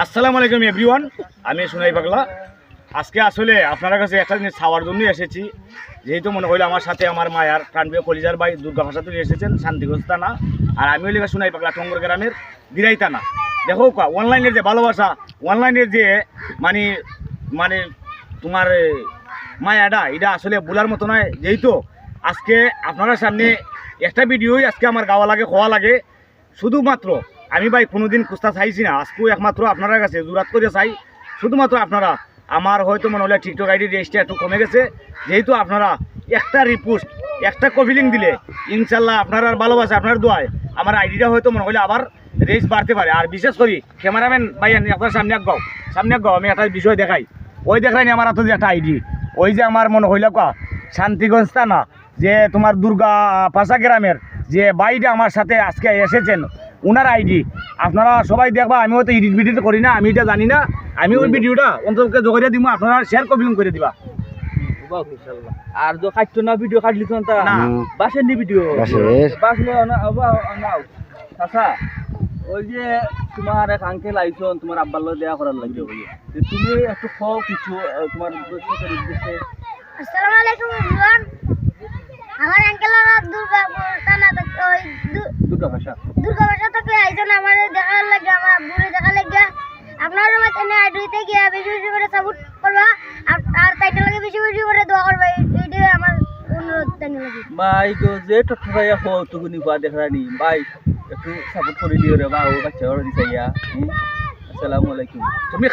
আসসালামু আলাইকুম এভরিওয়ান, আমি সুনাই পাগলা। আজকে আসলে আপনার কাছে একটা জিনিস চাওয়ার জন্য এসেছি। যেহেতু মনে হইলো আমার সাথে আমার মায়ার প্রাণপ্রিয় কলিজার ভাই দুর্গা ভাষা থেকে এসেছেন, শান্তিগঞ্জ থানা, আর আমি হইলে সুনাই পাগলা টঙ্গর গ্রামের দিরাই থানা। দেখো অনলাইনের যে ভালোবাসা, অনলাইনের যে মানে মানে তোমার মায়াটা, এটা আসলে বলার মতো নয়। যেহেতু আজকে আপনারা সামনে একটা ভিডিওই আজকে আমার গাওয়া লাগে, হওয়া লাগে। শুধুমাত্র আমি ভাই কোনোদিন কুস্তা চাইছি না, আজকেও একমাত্র আপনার কাছে জোরাত করে চাই। শুধুমাত্র আপনারা আমার হয়তো মনে হলে টিকটক আইডি রেজিস্টার একটু কমে গেছে, যেহেতু আপনারা একটা রিপোস্ট একটা কপিলিং দিলে ইনশাল্লাহ আপনার ভালোবাসা আপনার দোয়ায় আমার আইডিটা হয়তো মনে হলে আবার রেস বাড়তে পারে। আর বিশেষ করে ক্যামেরাম্যান ভাই আপনার সামনে এক গাও আমি একটা বিষয় দেখাই। ওই দেখাইনি আমার হাতে যে একটা আইডি, ওই যে আমার মনে হইল শান্তিগঞ্জ থানা যে তোমার দুর্গা পাশা গ্রামের যে ভাইটা আমার সাথে আজকে এসেছেন, ওনার আইডি আপনারা সবাই দেখবা। আমি হয়তো এডিট ভিডিও করি না, আমি এটা জানি না। আমি ওই ভিডিওটা অন্ততকে জোগাড়িয়ে দিব, আপনারা শেয়ার কপিলিং করে দিবা। আর যে কাটতো না ভিডিও কাটলি তো না বাসের নি ভিডিও বাসলে আচ্ছা ওই যে তোমার এক আঙ্কেল আইসন তোমার আব্বার লগে দেয়া করার লাগে তুমি একটু খাও কিছু তোমার উদ্দেশ্যে। আসসালামু আলাইকুম এভরিওয়ান, আমার আঙ্কেলরা দুর্গা ভাষা থেকে আইসন আমার দেখার লাগে, আমার আব্বুরে দেখার লাগে। আপনারা মত এনে আইডিতে গিয়ে বেশি বেশি করে সাপোর্ট করবা, আর তাইটা লাগে বেশি বেশি করে দোয়া করবা। এইটাই আমার অনুরোধ জানি লাগে ভাই গো, যে টটরাইয়া হো তুগুনি বা দেখানি ভাই একটু সাপোর্ট করে দিও রে বা ও বাচ্চা ওর দিছাইয়া। আসসালামু আলাইকুম। তুমি